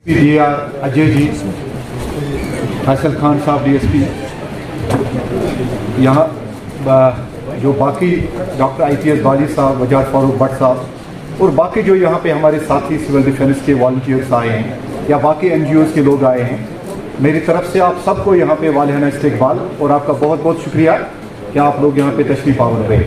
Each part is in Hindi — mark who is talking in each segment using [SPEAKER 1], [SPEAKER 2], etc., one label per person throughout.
[SPEAKER 1] दिया अजय जी, फैसल खान साहब डीएसपी, यहाँ जो बाकी डॉक्टर IPS बाली साहब, वजार फारूक भट्ट साहब और बाकी जो यहाँ पे हमारे साथी सिविल डिफेंस के वॉलंटियर्स आए हैं या बाकी NGOs के लोग आए हैं, मेरी तरफ से आप सबको यहाँ पे वालिहाना इस्तकबाल और आपका बहुत बहुत शुक्रिया कि आप लोग यहाँ पे तशरीफ आवर हुए।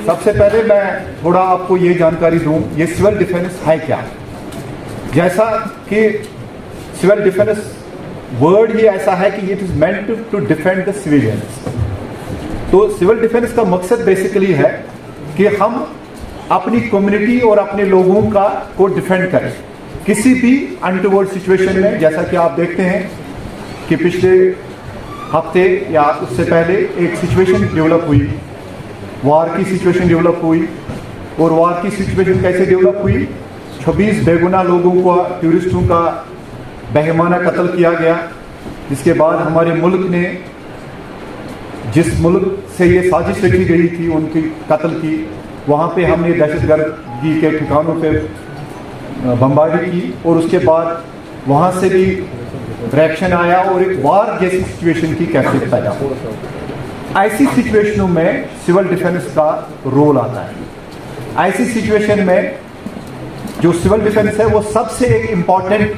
[SPEAKER 1] सबसे पहले मैं थोड़ा आपको ये जानकारी दूं, ये सिविल डिफेंस है क्या। जैसा कि सिविल डिफेंस वर्ड ही ऐसा है कि it is meant to defend the civilians. तो सिविल डिफेंस का मकसद बेसिकली है कि हम अपनी कम्युनिटी और अपने लोगों को डिफेंड करें किसी भी अनटूवर्ड सिचुएशन में। जैसा कि आप देखते हैं कि पिछले हफ्ते या उससे पहले एक सिचुएशन डेवलप हुई, वार की सिचुएशन डेवलप हुई। और वार की सिचुएशन कैसे डेवलप हुई? 26 बेगुनाह लोगों को, टूरिस्टों का बेहमाना कत्ल किया गया, जिसके बाद हमारे मुल्क ने जिस मुल्क से ये साजिश रखी गई थी उनकी कत्ल की, वहाँ पे हमने दहशतगर्दी के ठिकानों पे बमबारी की और उसके बाद वहाँ से भी रिएक्शन आया और एक वार जैसी सिचुएशन की कैफियत पैदा हो। ऐसी सिचुएशनों में सिविल डिफेंस का रोल आता है। ऐसी सिचुएशन में जो सिविल डिफेंस है वो सबसे एक इम्पॉर्टेंट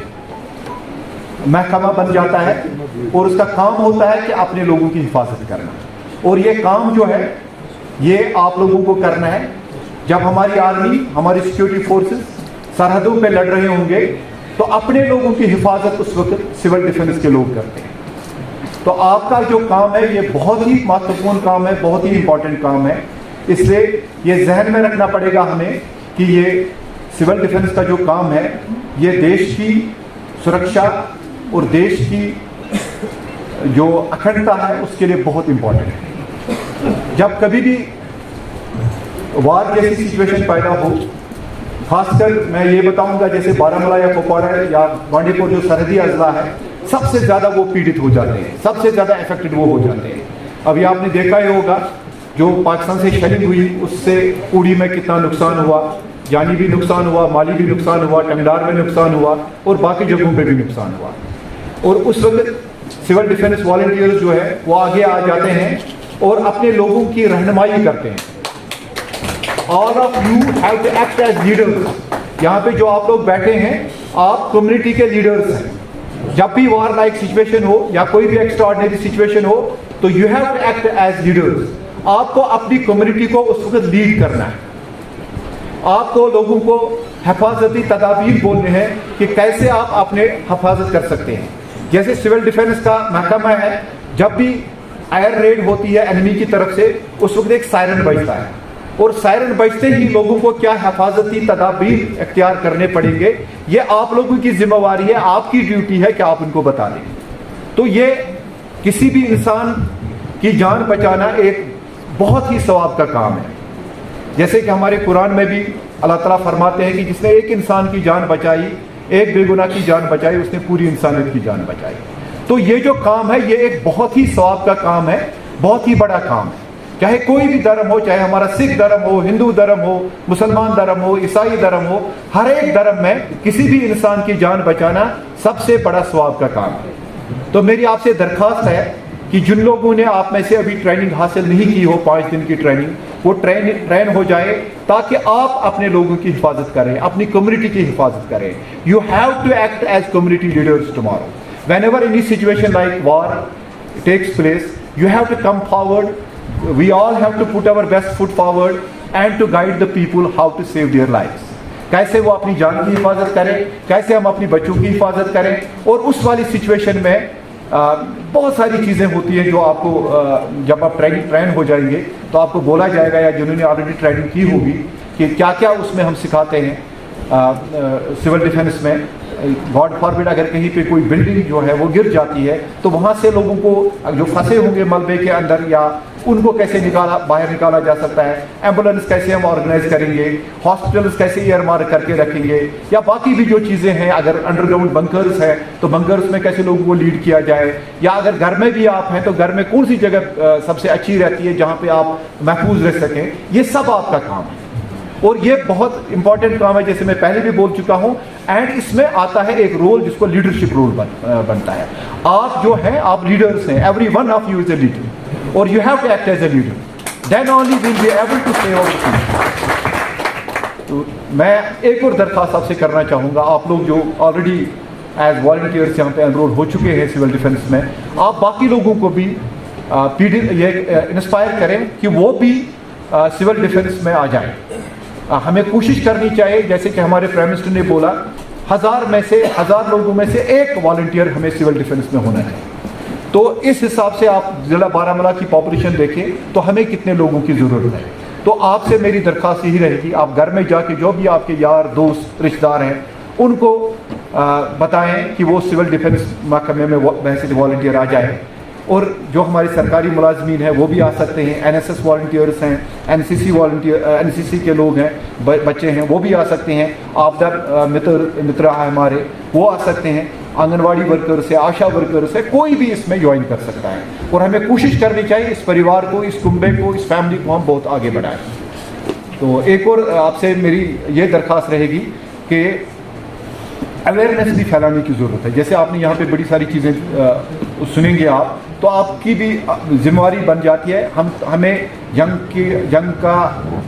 [SPEAKER 1] महकमा बन जाता है और उसका काम होता है कि अपने लोगों की हिफाजत करना। और ये काम जो है ये आप लोगों को करना है। जब हमारी आर्मी, हमारी सिक्योरिटी फोर्सेस सरहदों पे लड़ रहे होंगे तो अपने लोगों की हिफाजत उस वक्त सिविल डिफेंस के लोग करते हैं। तो आपका जो काम है ये बहुत ही महत्वपूर्ण काम है, बहुत ही इंपॉर्टेंट काम है। इसलिए ये जहन में रखना पड़ेगा हमें कि ये सिविल डिफेंस का जो काम है ये देश की सुरक्षा और देश की जो अखंडता है उसके लिए बहुत इंपॉर्टेंट है। जब कभी भी वार जैसी सिचुएशन पैदा हो, खासकर मैं ये बताऊंगा जैसे बारामूला या कुपवाड़ा या बांडीपुर जो सरहदी अजला है, सबसे ज्यादा वो पीड़ित हो जाते हैं, सबसे ज्यादा अफेक्टेड वो हो जाते हैं। अभी आपने देखा ही होगा जो पाकिस्तान से शेलिंग हुई उससे उड़ी में कितना नुकसान हुआ, जानी भी नुकसान हुआ, माली भी नुकसान हुआ, टंगडार में नुकसान हुआ और बाकी जगहों पे भी नुकसान हुआ। और उस वक्त सिविल डिफेंस वॉलंटियर्स जो है वो आगे आ जाते हैं और अपने लोगों की रहनुमाई करते हैं। All of you have to act as leaders. यहाँ पे जो आप लोग बैठे हैं आप कम्युनिटी के लीडर्स हैं। जब भी वार लाइक सिचुएशन हो या कोई भी एक्स्ट्राऑर्डिनरी सिचुएशन हो तो you have to act as leaders. आपको अपनी कम्युनिटी को उस वक्त लीड करना है। आपको लोगों को हिफाजती तदाबीर बोलने हैं कि कैसे आप अपने हिफाजत कर सकते हैं। जैसे सिविल डिफेंस का महकमा है, जब भी एयर रेड होती है एनिमी की तरफ से उस वक्त एक सायरन बजता है और सायरन बजते ही लोगों को क्या हिफाजती तदाबीर इख्तियार करने पड़ेंगे, ये आप लोगों की जिम्मेवारी है, आपकी ड्यूटी है कि आप उनको बता दें। तो ये किसी भी इंसान की जान बचाना एक बहुत ही सवाब का काम है। जैसे कि हमारे कुरान में भी अल्लाह ताला फरमाते हैं कि जिसने एक इंसान की जान बचाई, एक बेगुनाह की जान बचाई, उसने पूरी इंसानियत की जान बचाई। तो ये जो काम है ये एक बहुत ही सवाब का काम है, बहुत ही बड़ा काम है। चाहे कोई भी धर्म हो, चाहे हमारा सिख धर्म हो, हिंदू धर्म हो, मुसलमान धर्म हो, ईसाई धर्म हो, हर एक धर्म में किसी भी इंसान की जान बचाना सबसे बड़ा सवाब का काम है। तो मेरी आपसे दरखास्त है कि जिन लोगों ने आप में से अभी ट्रेनिंग हासिल नहीं की हो, 5 दिन की ट्रेनिंग, वो ट्रेन हो जाए ताकि आप अपने लोगों की हिफाजत करें, अपनी कम्युनिटी की हिफाजत करें। You have to act as community leaders tomorrow. Whenever any situation like war takes place, you have to come forward. We all have to put our best foot forward and to guide the people how to save their lives. कैसे वो अपनी जान की हिफाजत करें, कैसे हम अपनी बच्चों की हिफाजत करें। और उस वाली सिचुएशन में बहुत सारी चीज़ें होती हैं जो आपको जब आप ट्रेन हो जाएंगे तो आपको बोला जाएगा या जिन्होंने ऑलरेडी ट्रेनिंग की होगी कि क्या क्या उसमें हम सिखाते हैं सिविल डिफेंस में। गॉड फॉरबिड अगर कहीं पे कोई बिल्डिंग जो है वो गिर जाती है तो वहाँ से लोगों को जो फंसे होंगे मलबे के अंदर या उनको कैसे बाहर निकाला जा सकता है, एम्बुलेंस कैसे हम ऑर्गेनाइज करेंगे, हॉस्पिटल्स कैसे एयर मार्क करके रखेंगे, या बाकी भी जो चीज़ें हैं, अगर अंडरग्राउंड बंकर्स है तो बंकर्स में कैसे लोगों को लीड किया जाए, या अगर घर में भी आप हैं तो घर में कौन सी जगह सबसे अच्छी रहती है जहाँ पे आप महफूज रह सकें, ये सब आपका काम है। और ये बहुत इंपॉर्टेंट काम है, जैसे मैं पहले भी बोल चुका हूं। एंड इसमें आता है एक रोल जिसको लीडरशिप रोल बनता है। आप जो हैं, आप लीडर्स हैं, every one of you is a leader और you have to act as a leader, then only will be able to say our things. तो मैं एक और दरख्वास्त आपसे करना चाहूँगा, आप लोग जो ऑलरेडी एज वॉलंटियर्स यहाँ पे एनरोल हो चुके हैं सिविल डिफेंस में, आप बाकी लोगों को भी ये इंस्पायर करें कि वो भी सिविल डिफेंस में आ जाएं। हमें कोशिश करनी चाहिए, जैसे कि हमारे प्राइम मिनिस्टर ने बोला, 1000 लोगों में से एक वॉलंटियर हमें सिविल डिफेंस में होना है। तो इस हिसाब से आप जिला बारामूला की पॉपुलेशन देखें तो हमें कितने लोगों की ज़रूरत है। तो आपसे मेरी दरख्वास्त यही रहेगी, आप घर में जाके जो भी आपके यार दोस्त रिश्तेदार हैं उनको बताएं कि वो सिविल डिफेंस महकमे में वैसे वॉलंटियर आ जाए। और जो हमारे सरकारी मुलाजमीन हैं वो भी आ सकते हैं, NSS वॉलंटियर्स हैं, NCC के लोग हैं, बच्चे हैं, वो भी आ सकते हैं, आपदा मित्र हमारे वो आ सकते हैं, आंगनवाड़ी वर्कर्स है, आशा वर्कर्स है, कोई भी इसमें ज्वाइन कर सकता है। और हमें कोशिश करनी चाहिए इस परिवार को, इस कुंबे को, इस फैमिली को हम बहुत आगे बढ़ाएं। तो एक और आपसे मेरी ये दरख्वास्त रहेगी कि अवेयरनेस भी फैलाने की ज़रूरत है। जैसे आपने यहाँ पे बड़ी सारी चीज़ें सुनेंगे आप, तो आपकी भी जिम्मेवारी बन जाती है। हमें जंग का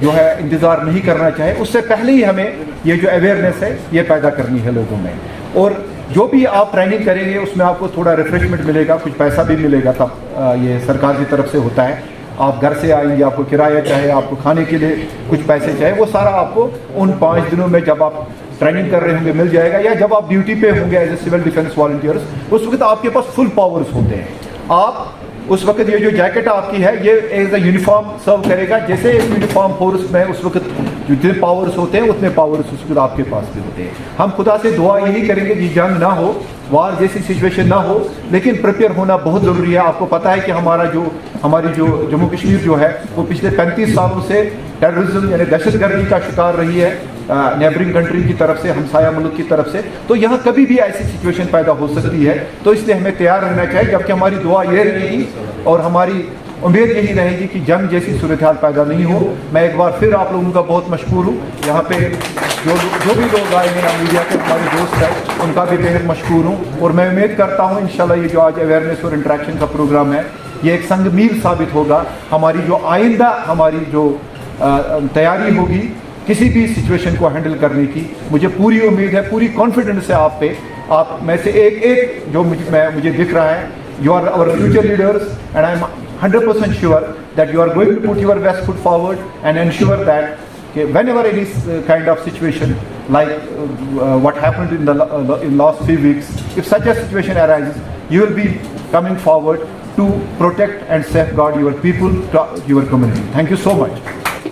[SPEAKER 1] जो है इंतज़ार नहीं करना चाहिए, उससे पहले ही हमें ये जो अवेयरनेस है ये पैदा करनी है लोगों में। और जो भी आप ट्रेनिंग करेंगे उसमें आपको थोड़ा रिफ्रेशमेंट मिलेगा, कुछ पैसा भी मिलेगा, तब ये सरकार की तरफ से होता है। आप घर से आएंगे, आपको किराया चाहे, आपको खाने के लिए कुछ पैसे चाहे, वो सारा आपको उन 5 दिनों में जब आप ट्रेनिंग कर रहे होंगे मिल जाएगा। या जब आप ड्यूटी पे होंगे as a civil defence volunteers, उस वक्त आपके पास फुल पावर्स होते हैं। आप उस वक्त ये जो जैकेट आपकी है ये एज ए यूनिफॉर्म सर्व करेगा। जैसे यूनिफॉर्म फोर्स में उस वक्त जितने पावर्स होते हैं उतने पावर्स उस वक्त आपके पास भी होते हैं। हम खुदा से दुआ यही करेंगे कि जंग ना हो, वार जैसी सिचुएशन ना हो, लेकिन प्रिपेयर होना बहुत ज़रूरी है। आपको पता है कि हमारी जो जम्मू कश्मीर जो है वो पिछले 35 सालों से टेररिज्म यानी दहशतगर्दी का शिकार रही है, नेबरिंग कंट्री की तरफ से, हमसाया मुल्क की तरफ से। तो यहाँ कभी भी ऐसी सिचुएशन पैदा हो सकती है, तो इसलिए हमें तैयार रहना चाहिए। जबकि हमारी दुआ ये रहेगी और हमारी उम्मीद यही रहेगी कि जंग जैसी सूरत हाल पैदा नहीं हो। मैं एक बार फिर आप लोगों का बहुत मशकूर हूँ। यहाँ पे जो भी लोग आए हैं मीडिया के हमारे दोस्त हैं उनका भी बेहद मशकूर हूँ। और मैं उम्मीद करता हूँ इंशाल्लाह ये जो आज अवेयरनेस और इंटरेक्शन का प्रोग्राम है ये एक संग मील साबित होगा। हमारी जो आइंदा हमारी जो तैयारी होगी किसी भी सिचुएशन को हैंडल करने की, मुझे पूरी उम्मीद है, पूरी कॉन्फिडेंस है आप पे। आप में से एक जो मुझे दिख रहा है, you are our future leaders and I am 100% sure that you are going to put your best foot forward and ensure that whenever any kind of situation like what happened in last few weeks, if such a situation arises, you will be coming forward to protect and safeguard your people, your community. Thank you so much.